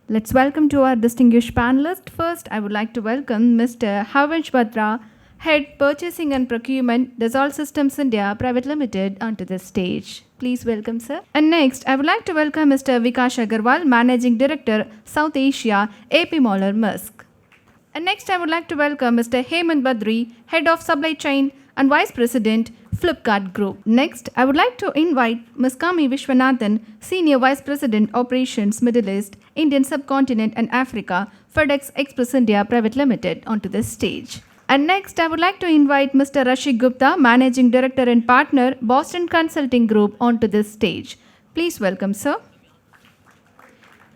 Let's welcome to our distinguished panelists. First, I would like to welcome Mr. Havansh Batra, Head Purchasing and Procurement, Dassault Systems India Private Limited, onto the stage. Please welcome, sir. And next, I would like to welcome Mr. Vikash Agarwal, Managing Director, South Asia, AP Moller Musk. And next, I would like to welcome Mr. Hemant Badri, Head of Supply Chain and Vice President, Flipkart Group. Next, I would like to invite Ms. Kami Vishwanathan, Senior Vice President, Operations Middle East, Indian Subcontinent and Africa, FedEx Express India Private Limited, onto this stage. And next, I would like to invite Mr. Rashik Gupta, Managing Director and Partner, Boston Consulting Group, onto this stage. Please welcome, sir.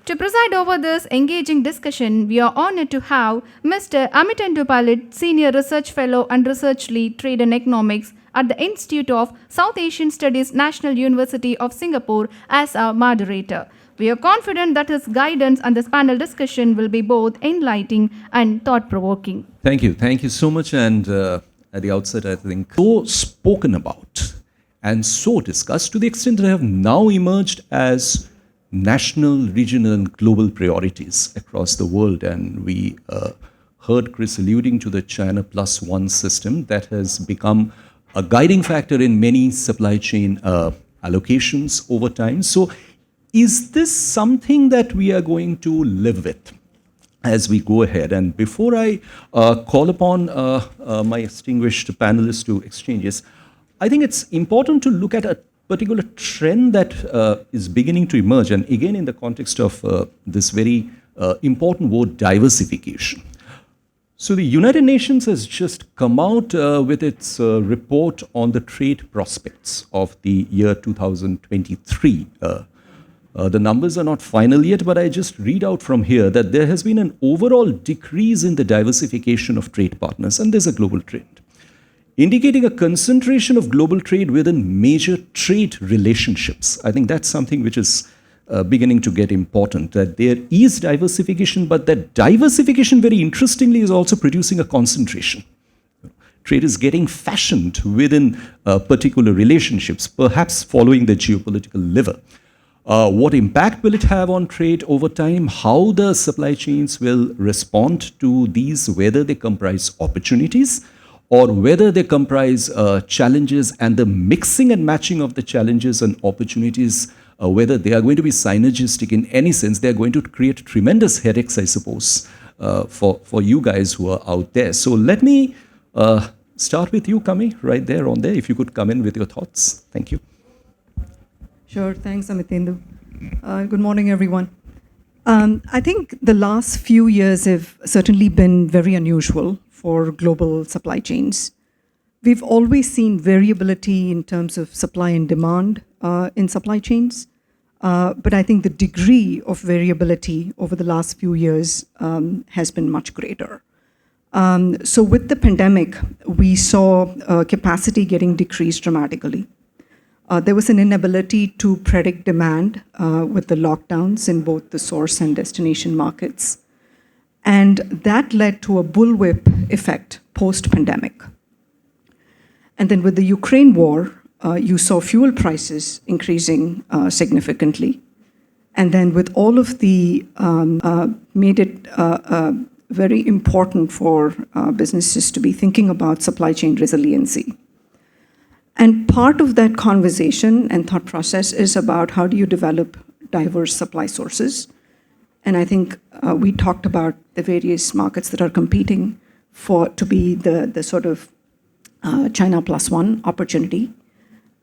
To preside over this engaging discussion, we are honored to have Mr. Amitandu Palit, Senior Research Fellow and Research Lead Trade and Economics at the Institute of South Asian Studies, National University of Singapore, as our moderator. We are confident that his guidance and this panel discussion will be both enlightening and thought-provoking. Thank you. Thank you so much. And at the outset, I think so spoken about and so discussed to the extent that have now emerged as national, regional, and global priorities across the world. And we heard Chris alluding to the China Plus One system that has become a guiding factor in many supply chain allocations over time. So is this something that we are going to live with as we go ahead? And before I call upon my distinguished panelists to exchanges, I think it's important to look at a particular trend that is beginning to emerge, and again in the context of this very important word, diversification. So the United Nations has just come out with its report on the trade prospects of the year 2023. The numbers are not final yet, but I just read out from here that there has been an overall decrease in the diversification of trade partners, and there's a global trend, indicating a concentration of global trade within major trade relationships. I think that's something which is beginning to get important, that there is diversification, but that diversification, very interestingly, is also producing a concentration. Trade is getting fashioned within particular relationships, perhaps following the geopolitical lever. What impact will it have on trade over time? How the supply chains will respond to these, whether they comprise opportunities or whether they comprise challenges, and the mixing and matching of the challenges and opportunities, whether they are going to be synergistic in any sense. They are going to create tremendous headaches, I suppose, for you guys who are out there. So let me start with you, Kami, right there on there. If you could come in with your thoughts. Thank you. Sure, thanks, Amitandu. Good morning, everyone. I think the last few years have certainly been very unusual for global supply chains. We've always seen variability in terms of supply and demand in supply chains, but I think the degree of variability over the last few years has been much greater. So with the pandemic, we saw capacity getting decreased dramatically. There was an inability to predict demand with the lockdowns in both the source and destination markets. And that led to a bullwhip effect post-pandemic. And then with the Ukraine war, you saw fuel prices increasing significantly. And then with all of the, made it very important for businesses to be thinking about supply chain resiliency. And part of that conversation and thought process is about how do you develop diverse supply sources. And I think we talked about the various markets that are competing to be the sort of China Plus One opportunity.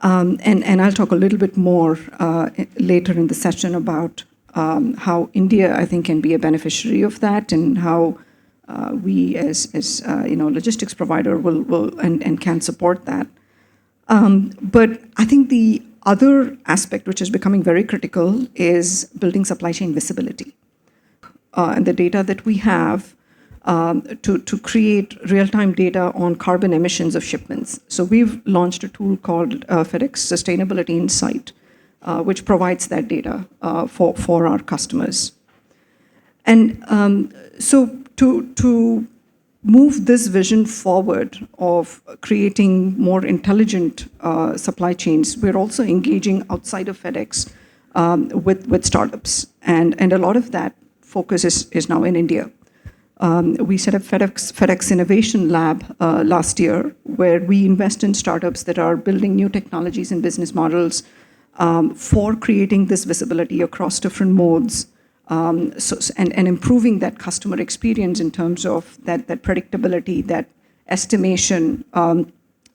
And I'll talk a little bit more later in the session about how India, I think, can be a beneficiary of that, and how we as logistics provider will and can support that. But I think the other aspect which is becoming very critical is building supply chain visibility. And the data that we have to create real-time data on carbon emissions of shipments. So we've launched a tool called FedEx Sustainability Insight, which provides that data for our customers. And so to move this vision forward of creating more intelligent supply chains, we're also engaging outside of FedEx with startups. And a lot of that focus is now in India. We set up FedEx Innovation Lab last year, where we invest in startups that are building new technologies and business models for creating this visibility across different modes, and improving that customer experience in terms of that predictability, that estimation,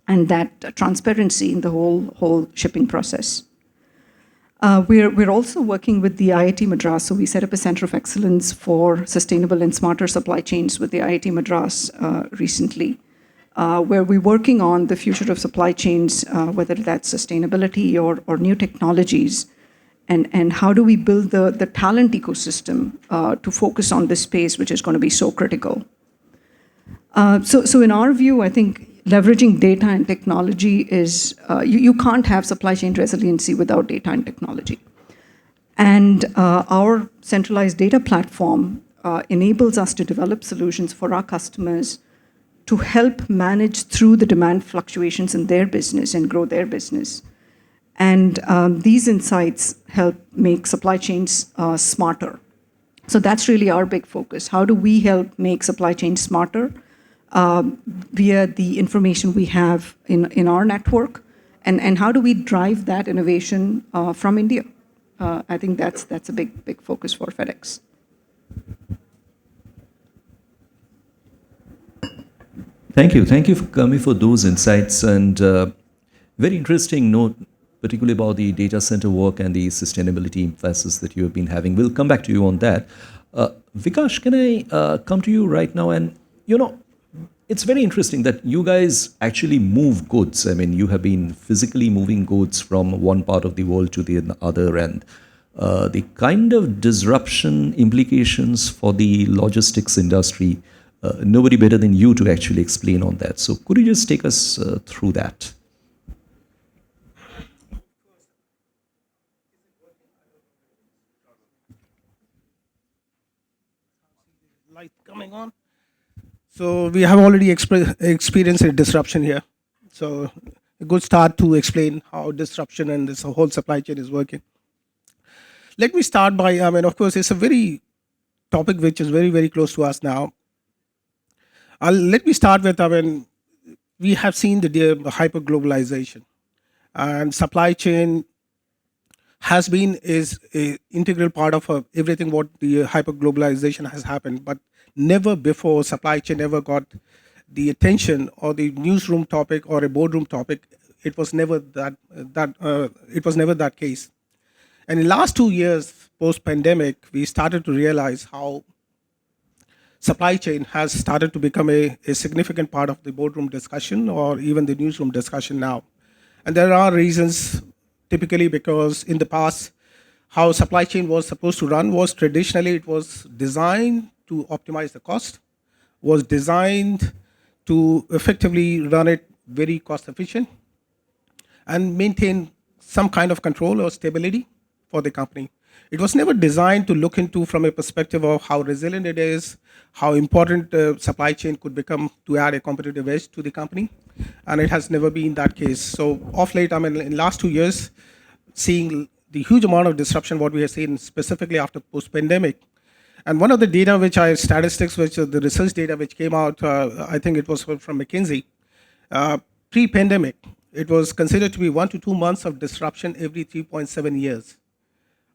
and that transparency in the whole shipping process. We're also working with the IIT Madras. So we set up a center of excellence for sustainable and smarter supply chains with the IIT Madras recently, where we're working on the future of supply chains, whether that's sustainability or new technologies, and how do we build the talent ecosystem to focus on this space, which is going to be so critical. So in our view, I think leveraging data and technology is, you can't have supply chain resiliency without data and technology. And our centralized data platform enables us to develop solutions for our customers to help manage through the demand fluctuations in their business and grow their business. And these insights help make supply chains smarter. So that's really our big focus. How do we help make supply chains smarter via the information we have in our network, and how do we drive that innovation from India? I think that's a big focus for FedEx. Thank you Kami, for those insights, and very interesting note, particularly about the data center work and the sustainability emphasis that you have been having. We'll come back to you on that. Vikash, can I come to you right now? And it's very interesting that you guys actually move goods. I mean, you have been physically moving goods from one part of the world to the other, and the kind of disruption implications for the logistics industry, nobody better than you to actually explain on that. So could you just take us through that? Light coming on. So we have already experienced a disruption here. So a good start to explain how disruption and this whole supply chain is working. Let me start by, of course, it's a very topic which is very, very close to us now. Let me start with, we have seen the hyper-globalization, and supply chain is an integral part of everything what the hyper-globalization has happened, but never before supply chain ever got the attention or the newsroom topic or a boardroom topic. It was never that case. And in the last 2 years post-pandemic, we started to realize how supply chain has started to become a significant part of the boardroom discussion or even the newsroom discussion now. And there are reasons, typically because in the past, how supply chain was supposed to run was traditionally it was designed to optimize the cost, was designed to effectively run it very cost efficient and maintain some kind of control or stability for the company. It was never designed to look into from a perspective of how resilient it is, how important supply chain could become to add a competitive edge to the company. And it has never been that case. So off late, in the last 2 years, seeing the huge amount of disruption, what we have seen specifically after post-pandemic. And one of the data statistics, which the research data which came out, I think it was from McKinsey, pre-pandemic, it was considered to be 1 to 2 months of disruption every 3.7 years.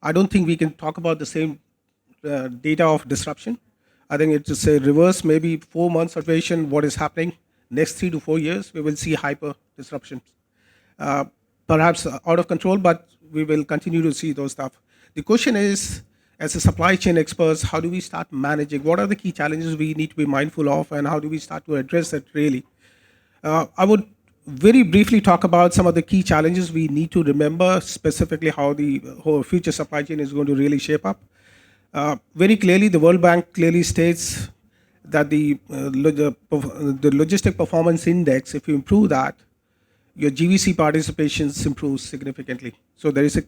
I don't think we can talk about the same data of disruption. I think it's a reverse, maybe 4 months observation, what is happening. Next 3 to 4 years, we will see hyper disruptions. Perhaps out of control, but we will continue to see those stuff. The question is, as a supply chain experts, how do we start managing? What are the key challenges we need to be mindful of, and how do we start to address it really? I would very briefly talk about some of the key challenges we need to remember, specifically how the whole future supply chain is going to really shape up. Very clearly, the World Bank clearly states that the logistic performance index, if you improve that, your GVC participations improves significantly. So there is a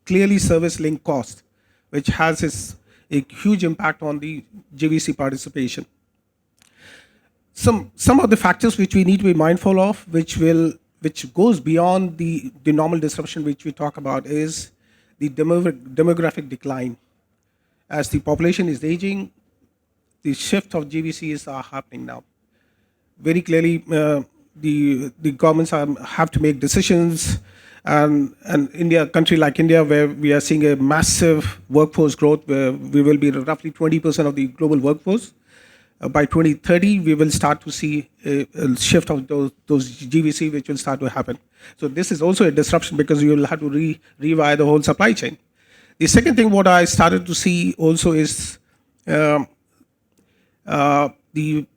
clearly service link cost, which has a huge impact on the GVC participation. Some of the factors which we need to be mindful of, which goes beyond the normal disruption which we talk about, is the demographic decline. as the population is aging, the shift of GVCs are happening now. Very clearly, the governments have to make decisions, and India, a country like India, where we are seeing a massive workforce growth, where we will be roughly 20% of the global workforce. By 2030, we will start to see a shift of those GVC, which will start to happen. So this is also a disruption because you will have to rewire the whole supply chain. The second thing, what I started to see also is the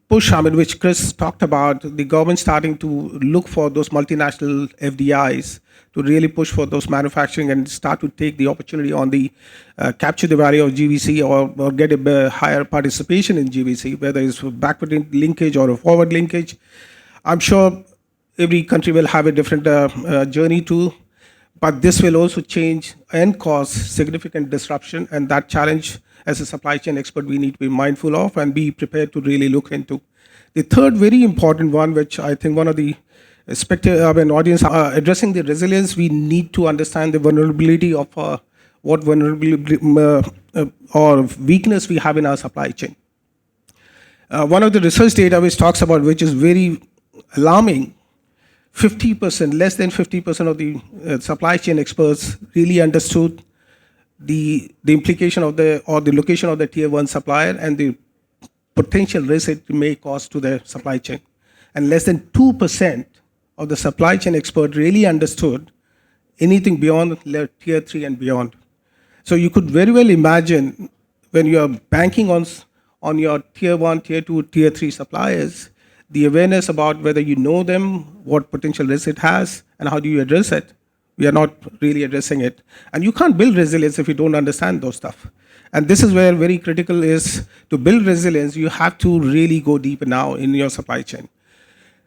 push, which Chris talked about, the government starting to look for those multinational FDIs to really push for those manufacturing and start to take the opportunity on the capture the value of GVC, or get a higher participation in GVC, whether it's backward linkage or a forward linkage. I'm sure every country will have a different journey too, but this will also change and cause significant disruption, and that challenge, as a supply chain expert, we need to be mindful of and be prepared to really look into. The third very important one, which I think one of the audience addressing the resilience, we need to understand the vulnerability of what vulnerability or weakness we have in our supply chain. One of the research data which talks about, which is very alarming, 50%, less than 50% of the supply chain experts really understood the implication of the location of the tier one supplier and the potential risk it may cause to the supply chain. And less than 2% of the supply chain expert really understood anything beyond tier 3 and beyond. So you could very well imagine, when you are banking on your tier 1, tier 2, tier 3 suppliers, the awareness about whether you know them, what potential risk it has, and how do you address it. We are not really addressing it. And you can't build resilience if you don't understand those stuff. And this is where very critical is, to build resilience, you have to really go deep now in your supply chain.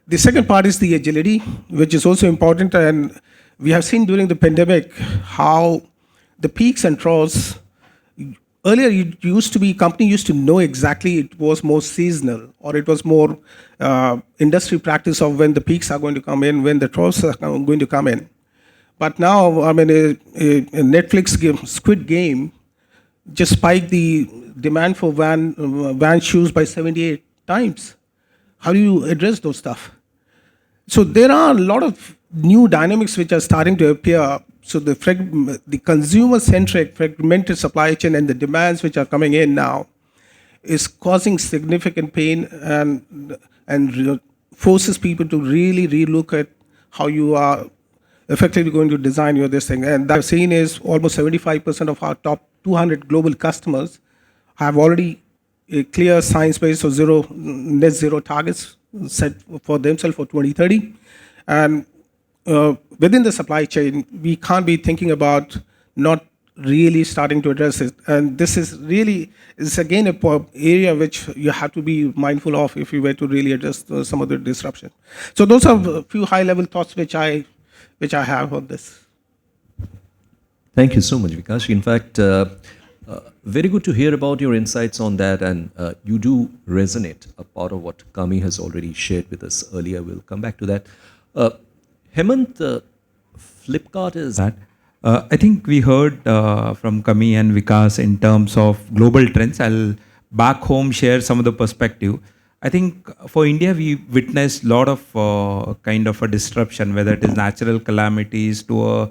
The second part is the agility, which is also important. And we have seen during the pandemic how the peaks and troughs, earlier it used to be, company used to know exactly, it was more seasonal, or it was more industry practice of when the peaks are going to come in, when the troughs are going to come in. But now, a Netflix game, Squid Game, just spiked the demand for van shoes by 78 times. How do you address those stuff? So there are a lot of new dynamics which are starting to appear. So the consumer-centric fragmented supply chain and the demands which are coming in now is causing significant pain and forces people to really relook at how you are effectively going to design this thing. And that I've seen is almost 75% of our top 200 global customers have already a clear science-based or net zero targets set for themselves for 2030. And within the supply chain, we can't be thinking about not really starting to address it. And this is again an area which you have to be mindful of if you were to really address some of the disruption. So those are a few high-level thoughts which I have on this. Thank you so much, Vikash. In fact, very good to hear about your insights on that, and you do resonate a part of what Kami has already shared with us earlier. We'll come back to that. Hemant, Flipkart is... I think we heard from Kami and Vikas in terms of global trends. I'll back home share some of the perspective. I think for India, we witnessed a lot of kind of a disruption, whether it is natural calamities to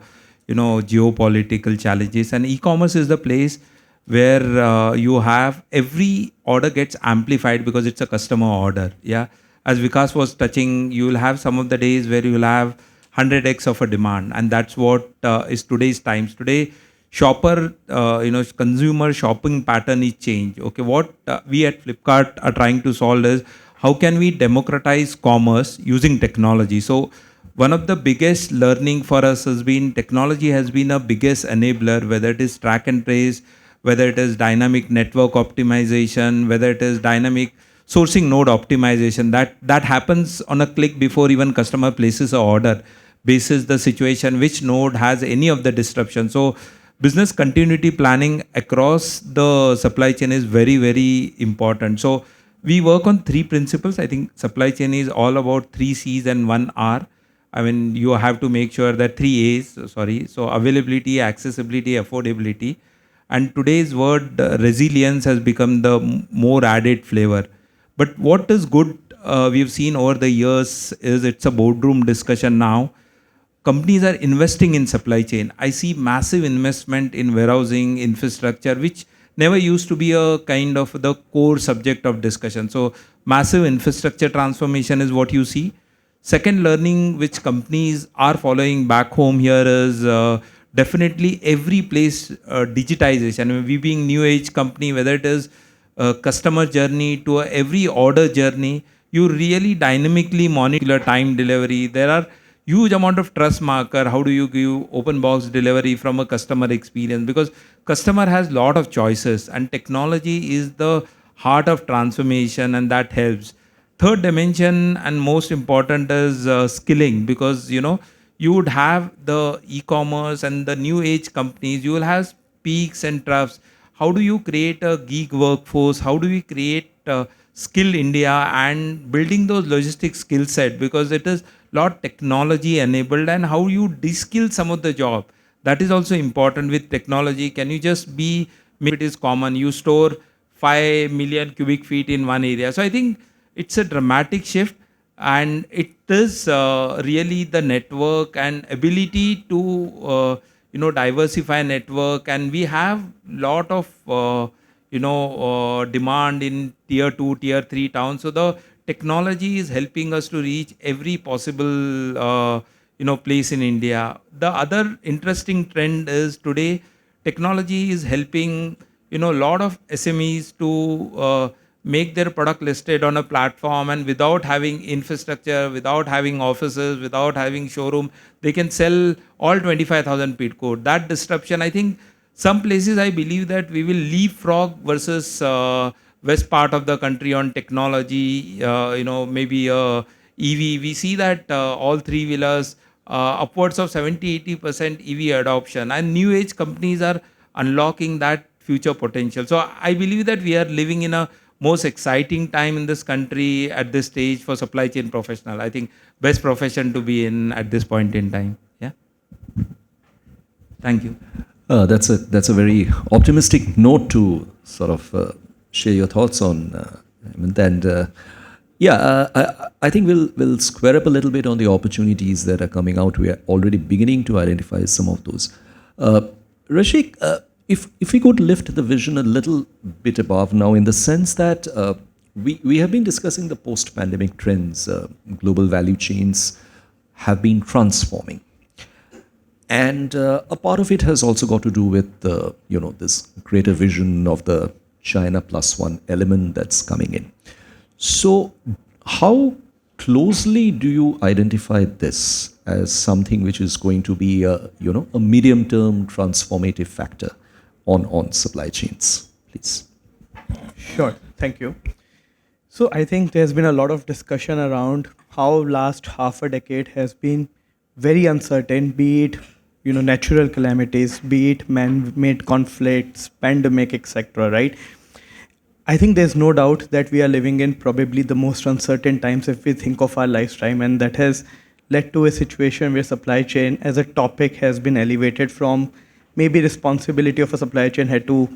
geopolitical challenges. And e-commerce is the place where you have every order gets amplified because it's a customer order. Yeah, as Vikas was touching, you will have some of the days where you will have 100x of a demand, and that's what is today's times. Today, consumer shopping pattern is changed. Okay, what we at Flipkart are trying to solve is how can we democratize commerce using technology. So one of the biggest learning for us has been technology has been a biggest enabler, whether it is track and trace, whether it is dynamic network optimization, whether it is dynamic sourcing node optimization. That happens on a click before even customer places an order, basis the situation, which node has any of the disruption. So business continuity planning across the supply chain is very, very important. So we work on 3 principles. I think supply chain is all about 3 C's and 1 R. I mean, you have to make sure that 3 A's, so availability, accessibility, affordability. And today's word resilience has become the more added flavor. But what is good, we've seen over the years, is it's a boardroom discussion now. Companies are investing in supply chain. I see massive investment in warehousing infrastructure, which never used to be a kind of the core subject of discussion. So massive infrastructure transformation is what you see. Second learning which companies are following back home here is definitely every place digitization. We being new age company, whether it is a customer journey to every order journey, you really dynamically monitor time delivery. There are huge amount of trust marker. How do you give open box delivery from a customer experience? Because customer has lot of choices and technology is the heart of transformation and that helps. Third dimension and most important is skilling, because you would have the e-commerce and the new age companies, you will have peaks and troughs. How do you create a geek workforce? How do we create skill India and building those logistic skill set, because it is lot technology enabled, and how you de-skill some of the job, that is also important with technology. Can you just be, maybe it is common, you store 5 million cubic feet in one area. So I think it's a dramatic shift, and it is really the network and ability to diversify network. And we have lot of demand in tier 2 tier 3 towns, so the technology is helping us to reach every possible place in India. The other interesting trend is today technology is helping a lot of SMEs to make their product listed on a platform, and without having infrastructure, without having offices, without having showroom, they can sell all 25,000 pin code. That disruption, I think some places I believe that we will leapfrog versus west part of the country on technology. Maybe EV. We see that all three wheelers upwards of 70-80% EV adoption, and new age companies are unlocking that future potential. So I believe that we are living in a most exciting time in this country at this stage for supply chain professional. I think best profession to be in at this point in time. Yeah. Thank you. That's a very optimistic note to sort of share your thoughts on, Hemant. And I think we'll square up a little bit on the opportunities that are coming out. We are already beginning to identify some of those. Rashik, if we could lift the vision a little bit above now, in the sense that we have been discussing the post-pandemic trends. Global value chains have been transforming. And a part of it has also got to do with this greater vision of the China plus one element that's coming in. So how closely do you identify this as something which is going to be a medium-term transformative factor on supply chains, please? Sure, thank you. So I think there's been a lot of discussion around how last half a decade has been very uncertain, be it natural calamities, be it man-made conflicts, pandemic, etc. Right? I think there's no doubt that we are living in probably the most uncertain times if we think of our lifetime, and that has led to a situation where supply chain as a topic has been elevated from maybe responsibility of a supply chain head to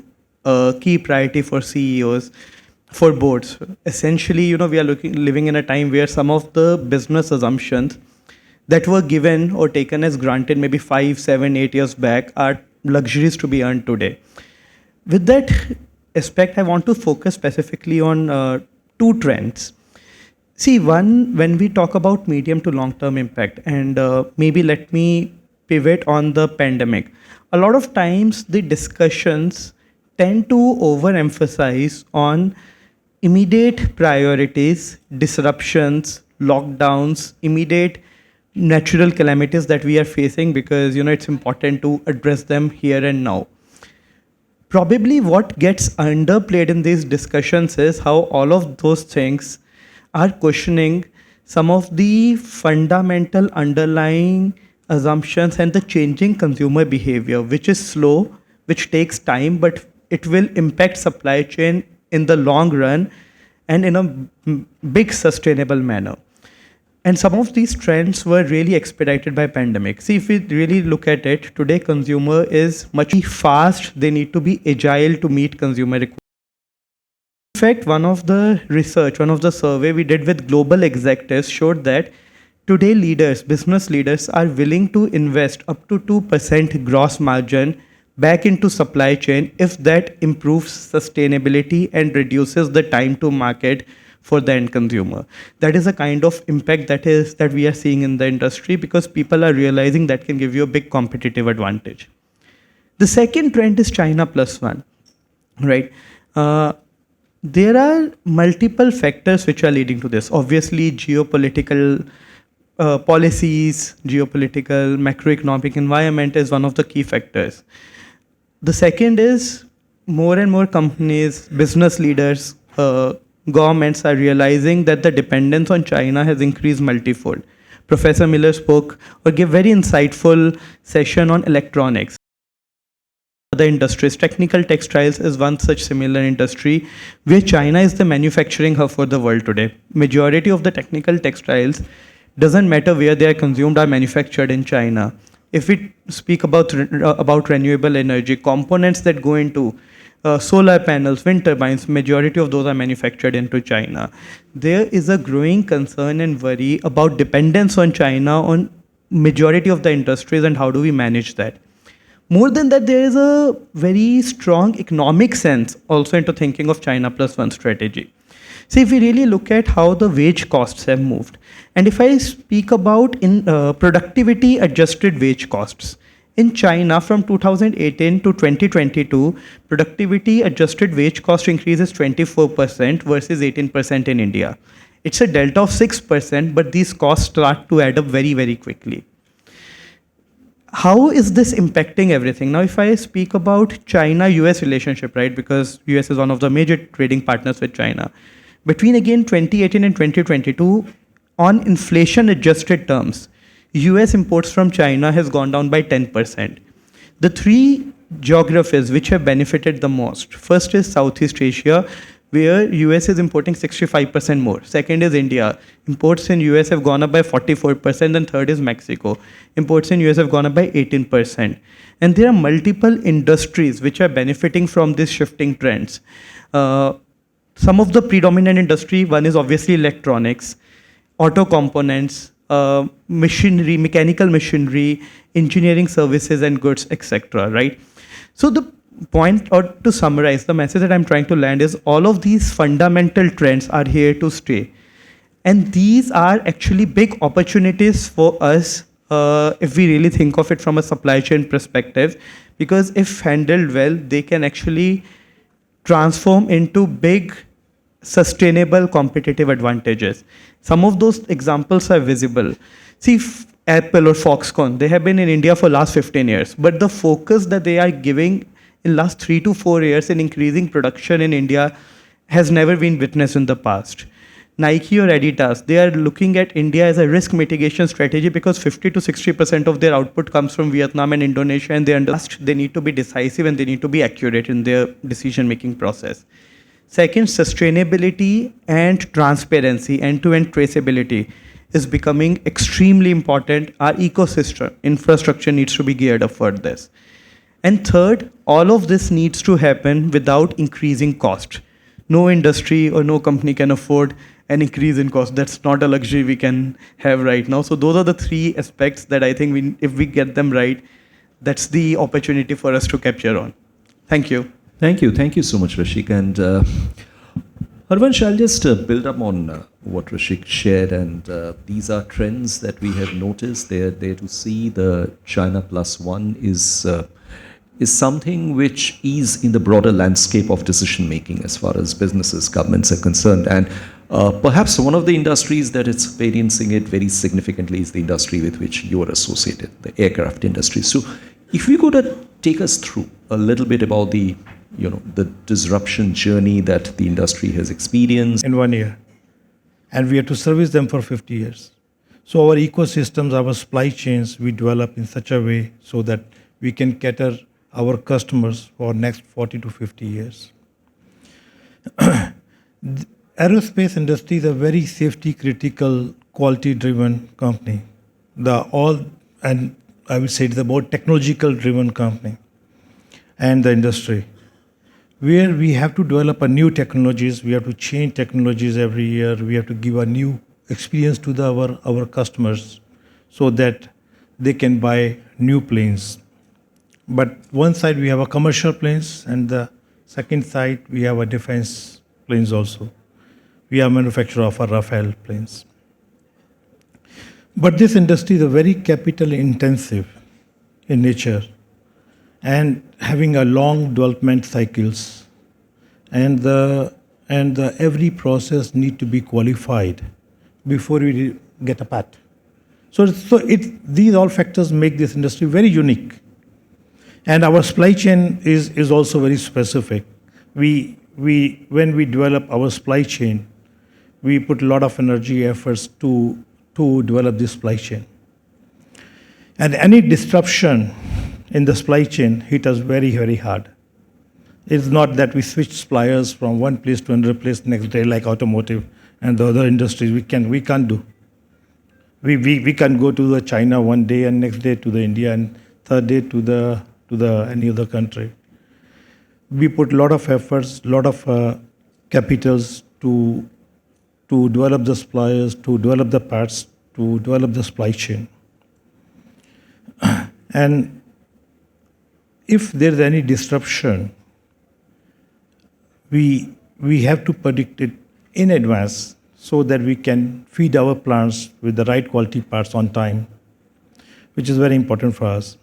a key priority for CEOs, for boards. Essentially, we are living in a time where some of the business assumptions that were given or taken as granted maybe 5, 7, 8 years back are luxuries to be earned today. With that aspect, I want to focus specifically on two trends. See, one, when we talk about medium to long-term impact, and maybe let me pivot on the pandemic. A lot of times the discussions tend to overemphasize on immediate priorities, disruptions, lockdowns, immediate natural calamities that we are facing, because it's important to address them here and now. Probably what gets underplayed in these discussions is how all of those things are questioning some of the fundamental underlying assumptions and the changing consumer behavior, which is slow, which takes time, but it will impact supply chain in the long run and in a big sustainable manner. And some of these trends were really expedited by pandemic. See, if we really look at it, today consumer is much fast. They need to be agile to meet consumer requirements. In fact, one of the survey we did with global executives showed that today business leaders are willing to invest up to 2% gross margin back into supply chain if that improves sustainability and reduces the time to market for the end consumer. That is a kind of impact that we are seeing in the industry, because people are realizing that can give you a big competitive advantage. The second trend is China plus one, right? There are multiple factors which are leading to this. Obviously, geopolitical policies, geopolitical, macroeconomic environment is one of the key factors. The second is more and more companies, business leaders, governments are realizing that the dependence on China has increased multifold. Professor Miller spoke or gave very insightful session on electronics. Other industries, technical textiles is one such similar industry where China is the manufacturing hub for the world today. Majority of the technical textiles, doesn't matter where they are consumed, are manufactured in China. If we speak about renewable energy, components that go into solar panels, wind turbines, majority of those are manufactured into China. There is a growing concern and worry about dependence on China on majority of the industries, and how do we manage that. More than that, there is a very strong economic sense also into thinking of China plus one strategy. See, if we really look at how the wage costs have moved, and if I speak about in productivity adjusted wage costs, in China from 2018 to 2022, productivity adjusted wage cost increase is 24% versus 18% in India. It's a delta of 6%, but these costs start to add up very, very quickly. How is this impacting everything? Now, if I speak about China-US relationship, right, because US is one of the major trading partners with China, between again 2018 and 2022, on inflation-adjusted terms, US imports from China has gone down by 10%. The three geographies which have benefited the most, first is Southeast Asia, where US is importing 65% more. Second is India. Imports in US have gone up by 44%. And third is Mexico. Imports in US have gone up by 18%. And there are multiple industries which are benefiting from these shifting trends. Some of the predominant industry, one is obviously electronics, auto components, machinery, mechanical machinery, engineering services and goods, etc. Right? So the point, or to summarize, the message that I'm trying to land is all of these fundamental trends are here to stay. And these are actually big opportunities for us if we really think of it from a supply chain perspective, because if handled well, they can actually transform into big sustainable competitive advantages. Some of those examples are visible. See, Apple or Foxconn, they have been in India for last 15 years, but the focus that they are giving in last 3 to 4 years in increasing production in India has never been witnessed in the past. Nike or Adidas, they are looking at India as a risk mitigation strategy because 50 to 60% of their output comes from Vietnam and Indonesia, and they need to be decisive and they need to be accurate in their decision-making process. Second, sustainability and transparency, end-to-end traceability is becoming extremely important. Our ecosystem, infrastructure needs to be geared up for this. And third, all of this needs to happen without increasing cost. No industry or no company can afford an increase in cost. That's not a luxury we can have right now. So those are the three aspects that I think if we get them right, that's the opportunity for us to capture on. Thank you. Thank you. Thank you so much, Rashik. And Harvansh, I'll just build up on what Rashik shared. And these are trends that we have noticed. They're there to see. The China plus one is something which is in the broader landscape of decision making as far as businesses, governments are concerned. And perhaps one of the industries that is experiencing it very significantly is the industry with which you are associated, the aircraft industry. So if you could take us through a little bit about the disruption journey that the industry has experienced. In 1 year. And we have to service them for 50 years. So our ecosystems, our supply chains, we develop in such a way so that we can cater our customers for next 40 to 50 years. The aerospace industry is a very safety critical quality-driven company. And I would say it's a more technological-driven company, and the industry, where we have to develop a new technologies, we have to change technologies every year, we have to give a new experience to our customers so that they can buy new planes. But one side we have a commercial planes, and the second side we have a defense planes also. We are manufacturer of a Rafale planes. But this industry is a very capital intensive in nature and having a long development cycles, and every process need to be qualified before we get a patent. These all factors make this industry very unique. And our supply chain is also very specific. When we develop our supply chain, we put a lot of energy efforts to develop this supply chain. And any disruption in the supply chain hit us very, very hard. It's not that we switch suppliers from one place to another place next day like automotive and the other industries. We can't do. We can go to the China one day and next day to the India and third day to the any other country. We put a lot of efforts, a lot of capitals to develop the suppliers, to develop the parts, to develop the supply chain. And if there's any disruption, we have to predict it in advance so that we can feed our plants with the right quality parts on time, which is very important for us.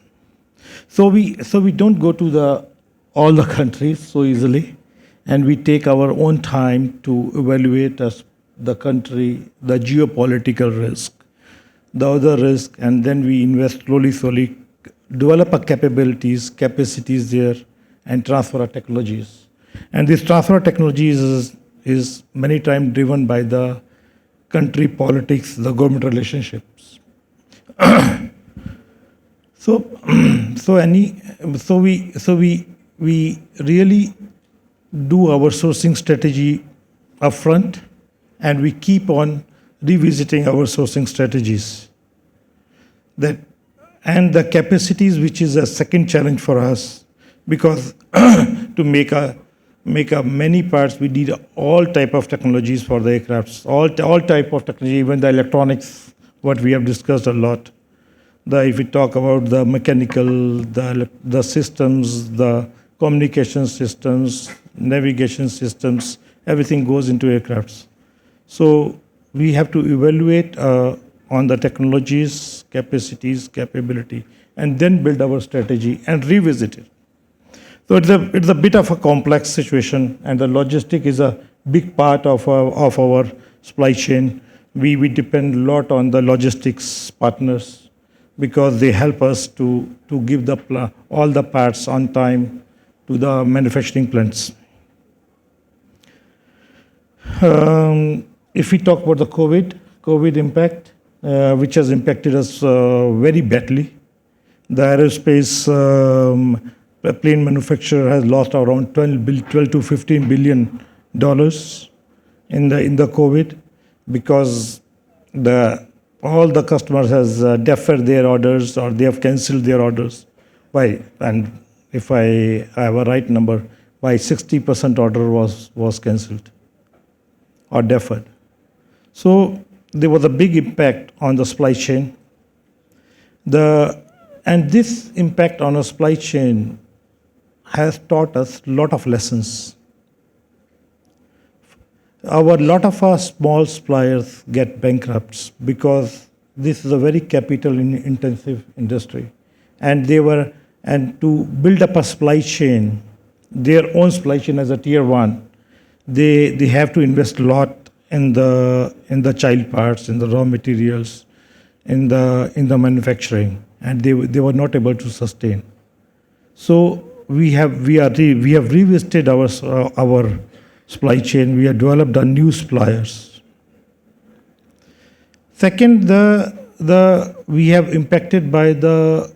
So we don't go to all the countries so easily, and we take our own time to evaluate the country, the geopolitical risk, the other risk, and then we invest slowly, develop our capacities there, and transfer our technologies. And this transfer of technologies is many times driven by the country politics, the government relationships. We really do our sourcing strategy upfront, and we keep on revisiting our sourcing strategies. And the capacities, which is a second challenge for us, because to make many parts, we need all type of technologies for the aircrafts, all type of technology, even the electronics, what we have discussed a lot. If we talk about the mechanical, the systems, the communication systems, navigation systems, everything goes into aircrafts. So we have to evaluate on the technologies, capacities, capability, and then build our strategy and revisit it. So it's a bit of a complex situation, and the logistic is a big part of our supply chain. We depend a lot on the logistics partners because they help us to give all the parts on time to the manufacturing plants. If we talk about the COVID impact, which has impacted us very badly, the aerospace plane manufacturer has lost around $12 to $15 billion in the COVID, because all the customers has deferred their orders or they have cancelled their orders and if I have a right number, by 60% order was cancelled or deferred. So there was a big impact on the supply chain. And this impact on our supply chain has taught us a lot of lessons. A lot of our small suppliers get bankrupt because this is a very capital-intensive industry, and to build up a supply chain, their own supply chain as a tier one, they have to invest a lot in the child parts, in the raw materials, in the manufacturing, and they were not able to sustain. So we have revisited our supply chain. We have developed our new suppliers. Second, we have impacted by the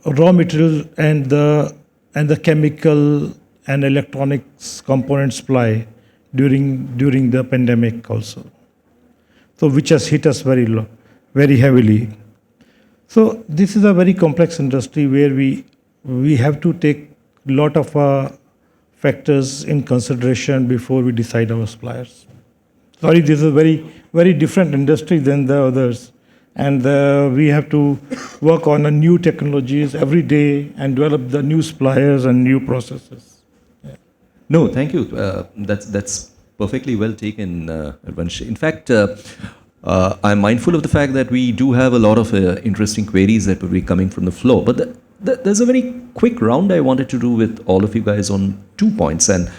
raw material and the chemical and electronics component supply during the pandemic also. so which has hit us very low, very heavily. So this is a very complex industry where we have to take a lot of factors in consideration before we decide our suppliers. Sorry, this is a very different industry than the others, and we have to work on new technologies every day and develop the new suppliers and new processes. No, thank you. That's perfectly well taken, Vansh. In fact, I'm mindful of the fact that we do have a lot of interesting queries that will be coming from the floor. But there's a very quick round I wanted to do with all of you guys on 2 points, and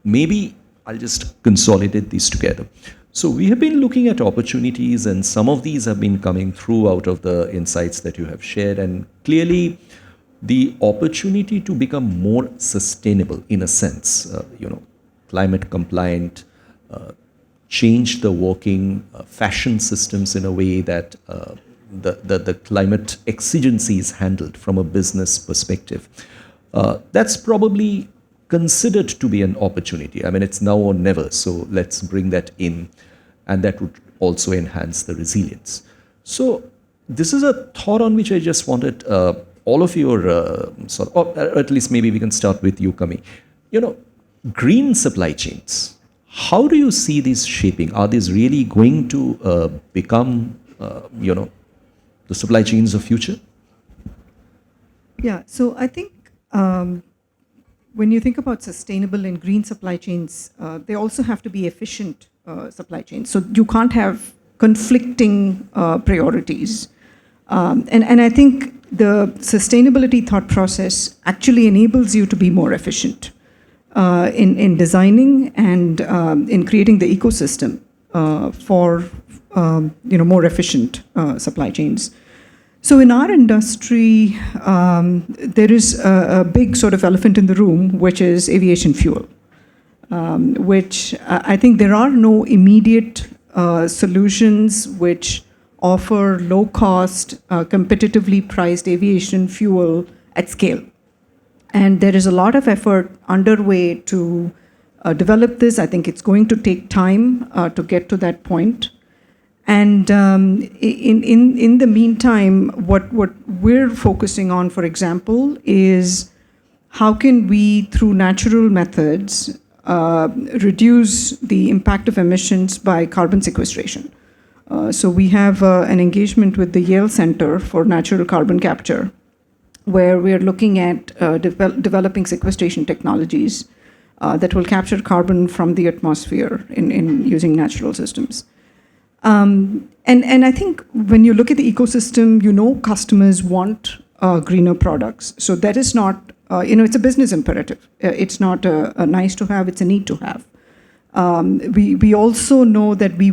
maybe I'll just consolidate these together. So we have been looking at opportunities, and some of these have been coming through out of the insights that you have shared, and clearly the opportunity to become more sustainable in a sense, climate compliant, change the working fashion systems in a way that the climate exigency is handled from a business perspective. That's probably considered to be an opportunity. I mean, it's now or never, so let's bring that in, and that would also enhance the resilience. So this is a thought on which I just wanted all of your or at least maybe we can start with you, Kami. Green supply chains, how do you see these shaping? Are these really going to become, the supply chains of future? Yeah, so I think when you think about sustainable and green supply chains, they also have to be efficient supply chains. So you can't have conflicting priorities. And I think the sustainability thought process actually enables you to be more efficient in designing and in creating the ecosystem for more efficient supply chains. So in our industry, there is a big sort of elephant in the room, which is aviation fuel, which I think there are no immediate solutions which offer low-cost, competitively priced aviation fuel at scale. And there is a lot of effort underway to develop this. I think it's going to take time to get to that point. And in the meantime, what we're focusing on, for example, is how can we, through natural methods, reduce the impact of emissions by carbon sequestration. So we have an engagement with the Yale Center for Natural Carbon Capture, where we are looking at developing sequestration technologies that will capture carbon from the atmosphere in using natural systems. And I think when you look at the ecosystem, customers want greener products. So that is not, it's a business imperative. It's not a nice to have, it's a need to have. We also know that we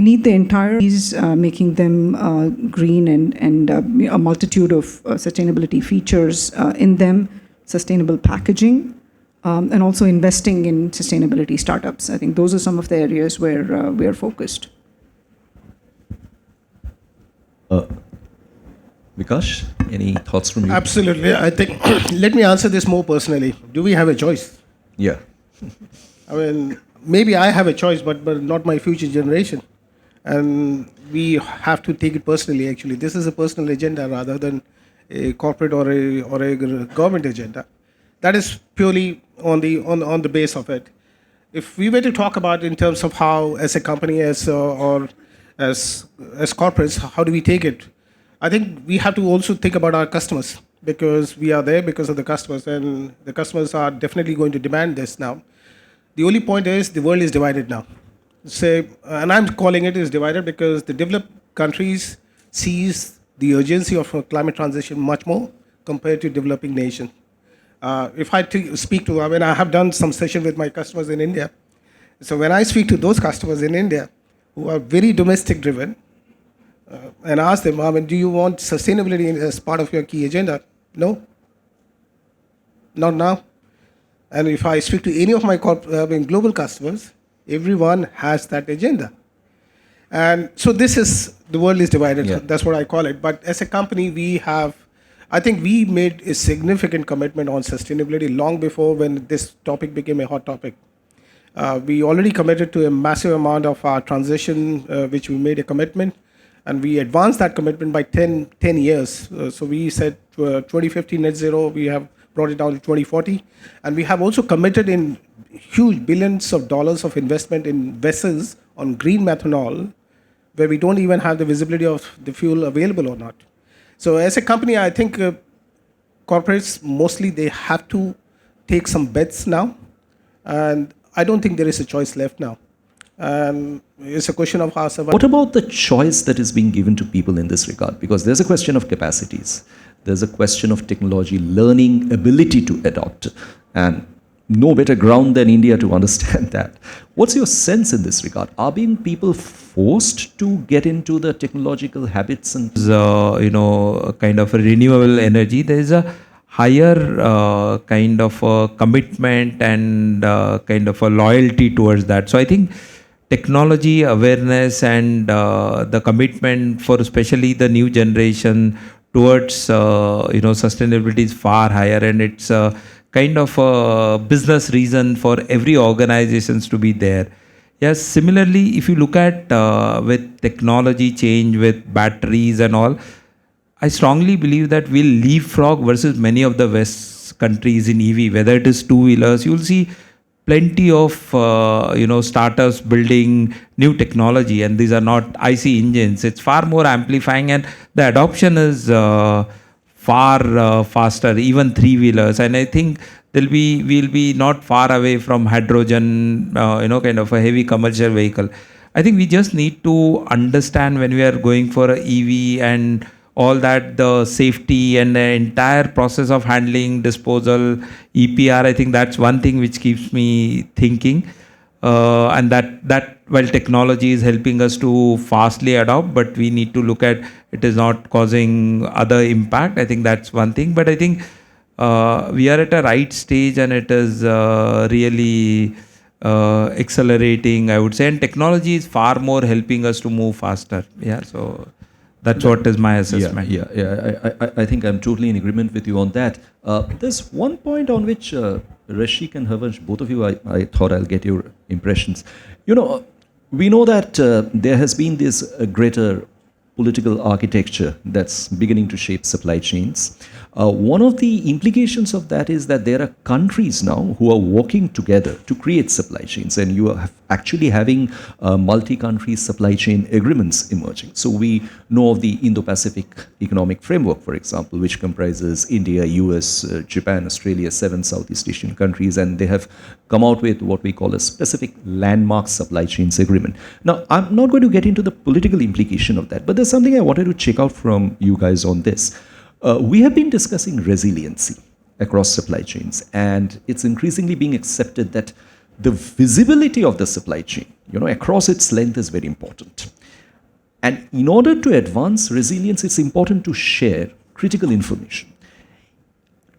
need the entire making them green and a multitude of sustainability features in them, sustainable packaging, and also investing in sustainability startups. I think those are some of the areas where we are focused. Vikash, any thoughts from you? Absolutely. I think, let me answer this more personally. Do we have a choice? Yeah. I mean, maybe I have a choice, but not my future generation. And we have to take it personally, actually. This is a personal agenda rather than a corporate or a government agenda. That is purely on the base of it. If we were to talk about in terms of how, as a company, or as corporates, how do we take it? I think we have to also think about our customers, because we are there because of the customers, and the customers are definitely going to demand this now. The only point is the world is divided now. And I'm calling it is divided because the developed countries sees the urgency of a climate transition much more compared to developing nations. If I speak to, I have done some session with my customers in India. So when I speak to those customers in India who are very domestic driven, and ask them, do you want sustainability as part of your key agenda? No, not now. And if I speak to any of my global customers, everyone has that agenda. And so the world is divided. Yeah. That's what I call it. But as a company, I think we made a significant commitment on sustainability long before when this topic became a hot topic. We already committed to a massive amount of our transition, which we made a commitment, and we advanced that commitment by 10 years. So we said 2050 net zero, we have brought it down to 2040, and we have also committed in huge billions of dollars of investment in vessels on green methanol, where we don't even have the visibility of the fuel available or not. So as a company, I think corporates mostly they have to take some bets now, and I don't think there is a choice left now. It's a question of how survival. What about the choice that is being given to people in this regard? Because there's a question of capacities, there's a question of technology, learning, ability to adopt, and no better ground than India to understand that. What's your sense in this regard? Are being people forced to get into the technological habits and A kind of a renewable energy, there is a higher kind of a commitment and kind of a loyalty towards that. So I think technology awareness and the commitment for especially the new generation towards sustainability is far higher, and it's kind of a business reason for every organizations to be there. Yes, similarly, if you look at with technology change, with batteries and all, I strongly believe that we'll leapfrog versus many of the West countries in EV, whether it is two-wheelers. You'll see plenty of startups building new technology, and these are not IC engines. It's far more amplifying, and the adoption is far faster, even three-wheelers. And I think we'll be not far away from hydrogen, kind of a heavy commercial vehicle. I think we just need to understand when we are going for a EV and all that, the safety and the entire process of handling, disposal, EPR. I think that's one thing which keeps me thinking. And that while technology is helping us to fastly adopt, but we need to look at it is not causing other impact. I think that's one thing. But I think we are at a right stage, and it is really accelerating, I would say. And technology is far more helping us to move faster. Yeah, so that's what is my assessment. I think I'm totally in agreement with you on that. There's one point on which Rashik and Havansh, both of you, I thought I'll get your impressions. We know that there has been this greater political architecture that's beginning to shape supply chains. One of the implications of that is that there are countries now who are working together to create supply chains, and you are actually having multi-country supply chain agreements emerging. So we know of the Indo-Pacific Economic Framework, for example, which comprises India, US, Japan, Australia, 7 Southeast Asian countries, and they have come out with what we call a specific landmark supply chains agreement. Now, I'm not going to get into the political implication of that, but there's something I wanted to check out from you guys on this. We have been discussing resiliency across supply chains, and it's increasingly being accepted that the visibility of the supply chain, across its length is very important. And in order to advance resilience, it's important to share critical information.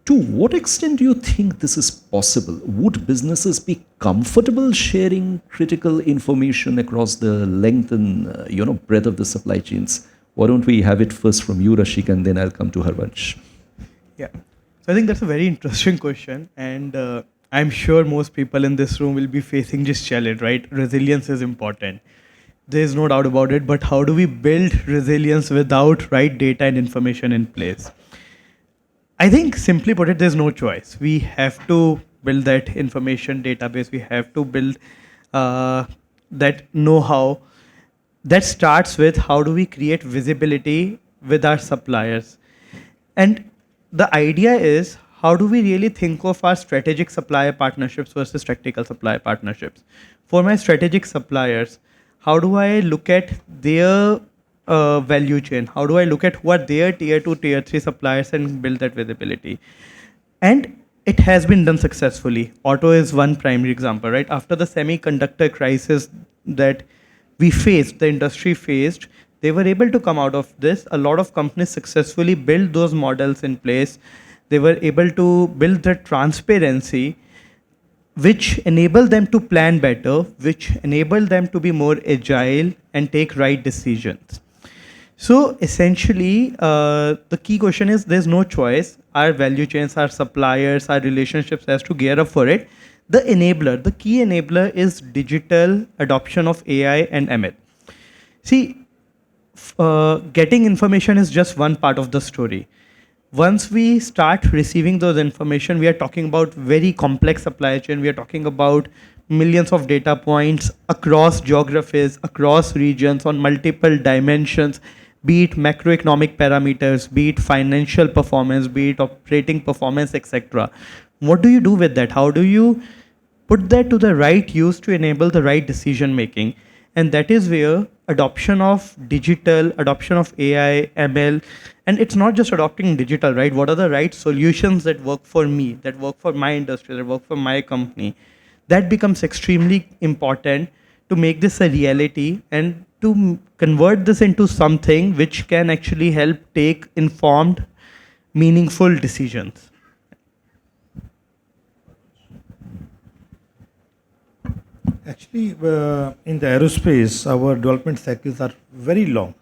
To what extent do you think this is possible? Would businesses be comfortable sharing critical information across the length and breadth of the supply chains? Why don't we have it first from you, Rashik, and then I'll come to Harvansh. Yeah. So I think that's a very interesting question, and I'm sure most people in this room will be facing this challenge, right? Resilience is important. There's no doubt about it, but how do we build resilience without right data and information in place? I think simply put it, there's no choice. We have to build that information database. We have to build that know-how. That starts with how do we create visibility with our suppliers. And the idea is, how do we really think of our strategic supplier partnerships versus tactical supplier partnerships? For my strategic suppliers, how do I look at their value chain? How do I look at what their tier 2, tier 3 suppliers and build that visibility? And it has been done successfully. Auto is one primary example, right? After the semiconductor crisis that we faced, the industry faced, they were able to come out of this. A lot of companies successfully built those models in place. They were able to build the transparency, which enabled them to plan better, which enabled them to be more agile and take right decisions. So essentially, the key question is there's no choice. Our value chains, our suppliers, our relationships has to gear up for it. the key enabler is digital adoption of AI and ML. See, getting information is just one part of the story. Once we start receiving those information, we are talking about very complex supply chain. We are talking about millions of data points across geographies, across regions, on multiple dimensions, be it macroeconomic parameters, be it financial performance, be it operating performance, etc. What do you do with that? How do you put that to the right use to enable the right decision making? And that is where adoption of digital, adoption of AI, ML, and it's not just adopting digital, right? What are the right solutions that work for me, that work for my industry, that work for my company? That becomes extremely important to make this a reality and to convert this into something which can actually help take informed, meaningful decisions. Actually, in the aerospace, our development cycles are very long.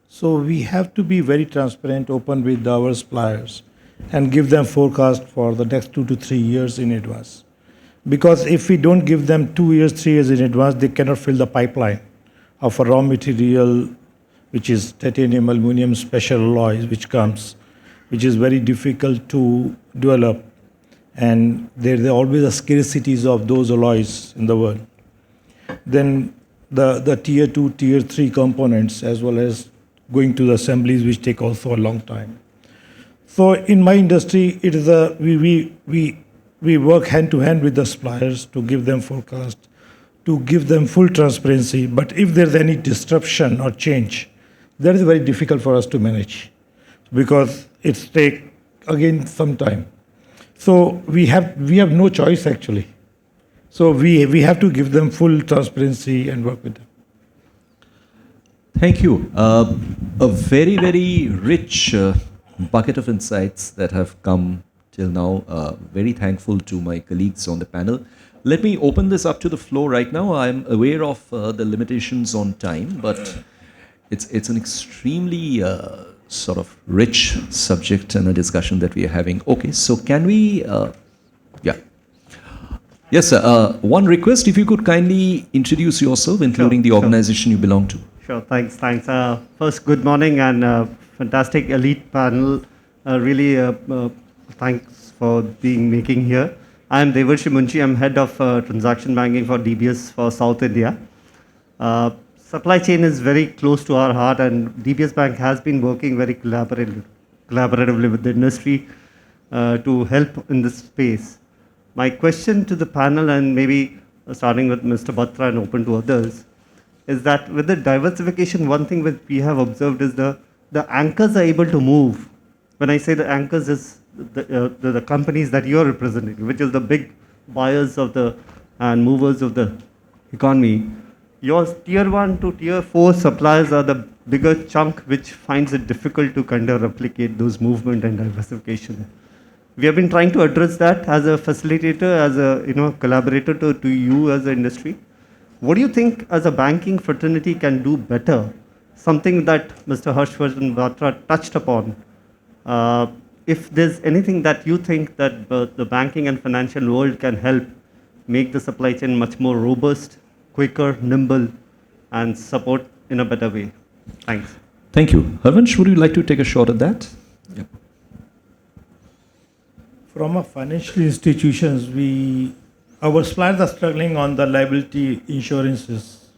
So we have to be very transparent, open with our suppliers and give them forecast for the next 2 to 3 years in advance. Because if we don't give them 2 years, 3 years in advance, they cannot fill the pipeline of a raw material, which is titanium, aluminum, special alloys, which comes, which is very difficult to develop. And there are always a scarcities of those alloys in the world. Then the tier 2, tier 3 components, as well as going to the assemblies, which take also a long time. So in my industry, it is we work hand to hand with the suppliers to give them forecast, to give them full transparency. But if there's any disruption or change, that is very difficult for us to manage because it's take again some time. So we have no choice actually. So we have to give them full transparency and work with them. Thank you. A very, very rich bucket of insights that have come till now. Very thankful to my colleagues on the panel. Let me open this up to the floor right now. I'm aware of the limitations on time, but it's an extremely sort of rich subject and a discussion that we are having. Okay, so can we, yeah. Yes, sir. One request, if you could kindly introduce yourself, including the organization you belong to. Sure, thanks. First, good morning and fantastic elite panel. Really, thanks for making here. I am Devarshi Munshi. I'm head of transaction banking for DBS for South India. Supply chain is very close to our heart, and DBS Bank has been working very collaboratively with the industry to help in this space. My question to the panel, and maybe starting with Mr. Batra and open to others, is that with the diversification, one thing that we have observed is the anchors are able to move. When I say the anchors is the companies that you are representing, which is the big buyers of and movers of the economy. Your tier 1 to tier 4 suppliers are the bigger chunk, which finds it difficult to kind of replicate those movement and diversification. We have been trying to address that as a facilitator, as a collaborator to you as an industry. What do you think as a banking fraternity can do better? Something that Mr. Harshvardhan Batra touched upon. If there's anything that you think that the banking and financial world can help make the supply chain much more robust, quicker, nimble, and support in a better way. Thanks. Thank you. Harvansh, would you like to take a shot at that? Yep. From a financial institutions, our suppliers are struggling on the liability insurances.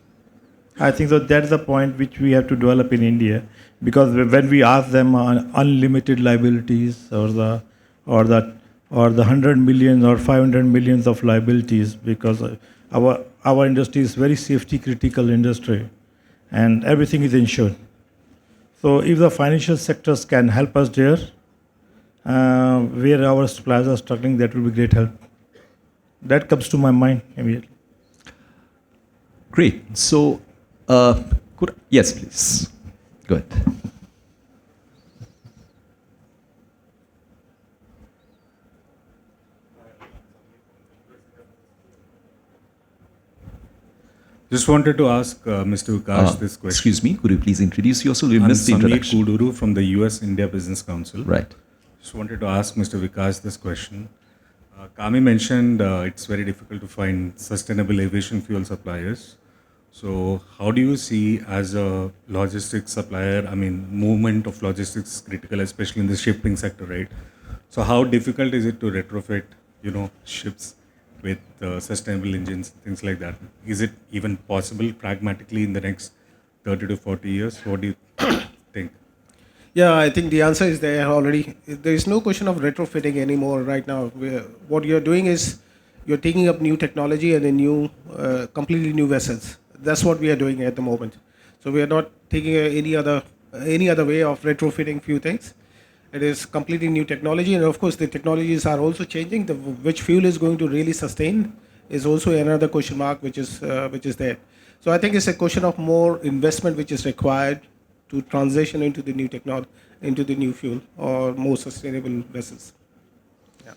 I think that's the point which we have to develop in India, because when we ask them on unlimited liabilities or the 100 million or 500 millions of liabilities, because our industry is very safety critical industry and everything is insured. So if the financial sectors can help us there, where our suppliers are struggling, that will be great help. That comes to my mind immediately. Great. So, yes, please. Go ahead. Just wanted to ask Mr. Vikash this question. Excuse me, could you please introduce yourself? You I'm missed the Sameer introduction. Kuduru from the US India Business Council. Right. Just wanted to ask Mr. Vikash this question. Kami mentioned it's very difficult to find sustainable aviation fuel suppliers. So, how do you see as a logistics supplier? I mean, movement of logistics is critical, especially in the shipping sector, right? So, how difficult is it to retrofit, ships with sustainable engines, things like that? Is it even possible pragmatically in the next 30 to 40 years? What do you think? Yeah, I think the answer is there already. There is no question of retrofitting anymore right now. What you're doing is you're taking up new technology and completely new vessels. That's what we are doing at the moment. So we are not taking any other way of retrofitting few things. It is completely new technology, and of course the technologies are also changing. Which fuel is going to really sustain is also another question mark, which is there. So I think it's a question of more investment which is required to transition into the new technology, into the new fuel or more sustainable vessels. Yeah.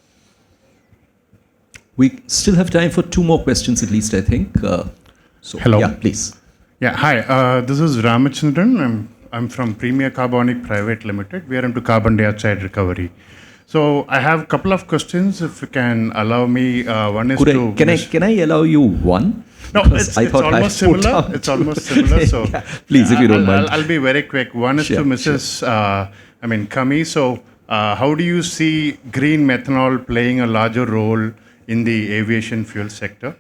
We still have time for 2 more questions at least, I think. Hello. Yeah, please. Yeah, hi. This is Ramachandran. I'm from Premier Carbonic Private Limited. We are into carbon dioxide recovery. So I have a couple of questions, if you can allow me. One is Can I allow you one? No, Because it's almost similar. It's almost similar. So yeah, please, if you don't mind. I'll be very quick. One is to Mrs. Kami. So how do you see green methanol playing a larger role in the aviation fuel sector?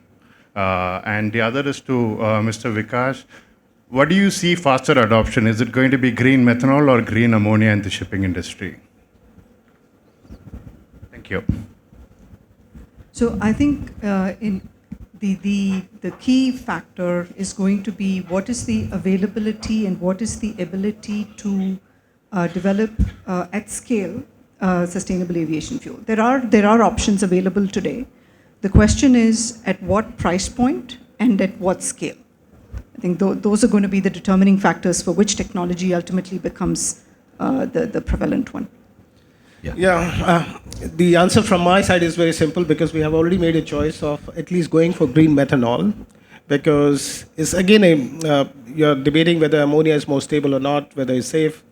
And the other is to Mr. Vikas. What do you see faster adoption? Is it going to be green methanol or green ammonia in the shipping industry? Thank you. So I think in the key factor is going to be what is the availability and what is the ability to develop at scale sustainable aviation fuel. There are options available today. The question is at what price point and at what scale. I think those are going to be the determining factors for which technology ultimately becomes the prevalent one. The answer from my side is very simple, because we have already made a choice of at least going for green methanol, because it's again you're debating whether ammonia is more stable or not, whether it's safe.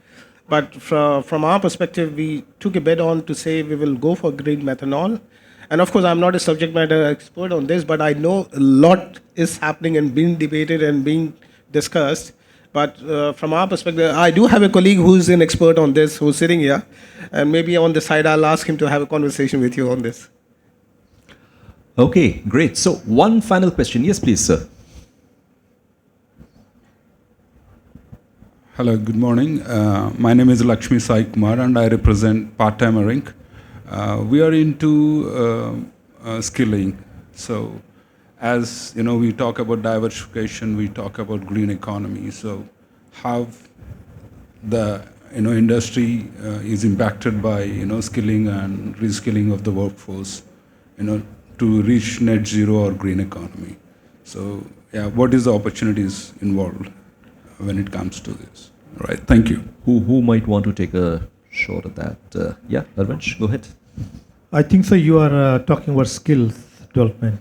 But from our perspective, we took a bet on to say we will go for green methanol. And of course, I'm not a subject matter expert on this, but I know a lot is happening and being debated and being discussed. But from our perspective, I do have a colleague who's an expert on this, who's sitting here. And maybe on the side, I'll ask him to have a conversation with you on this. Okay, great. So one final question. Yes, please, sir. Hello, good morning. My name is Lakshmi Sai Kumar and I represent Part-Timer Inc. We are into skilling. So as you know, we talk about diversification, we talk about green economy. So how the industry is impacted by skilling and reskilling of the workforce, to reach net zero or green economy. So yeah, what is the opportunities involved when it comes to this? All right, thank you. Who might want to take a shot at that? Yeah, Arvind, go ahead. I think so. You are talking about skills development.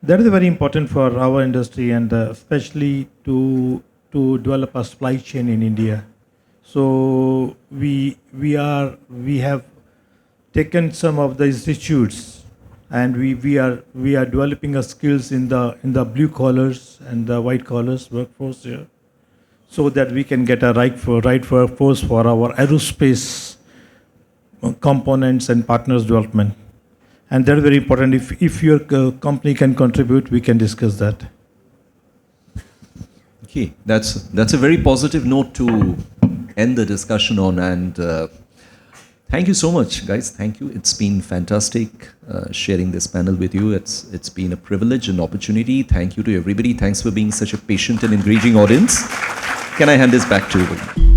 That is very important for our industry, and especially to develop a supply chain in India. So we have taken some of the institutes, and we are developing our skills in the blue collars and the white collars workforce here, so that we can get a right workforce for our aerospace components and partners development. And that is very important. If your company can contribute, we can discuss that. Okay, that's a very positive note to end the discussion on. And thank you so much, guys. Thank you. It's been fantastic sharing this panel with you. It's been a privilege and opportunity. Thank you to everybody. Thanks for being such a patient and engaging audience. Can I hand this back to you?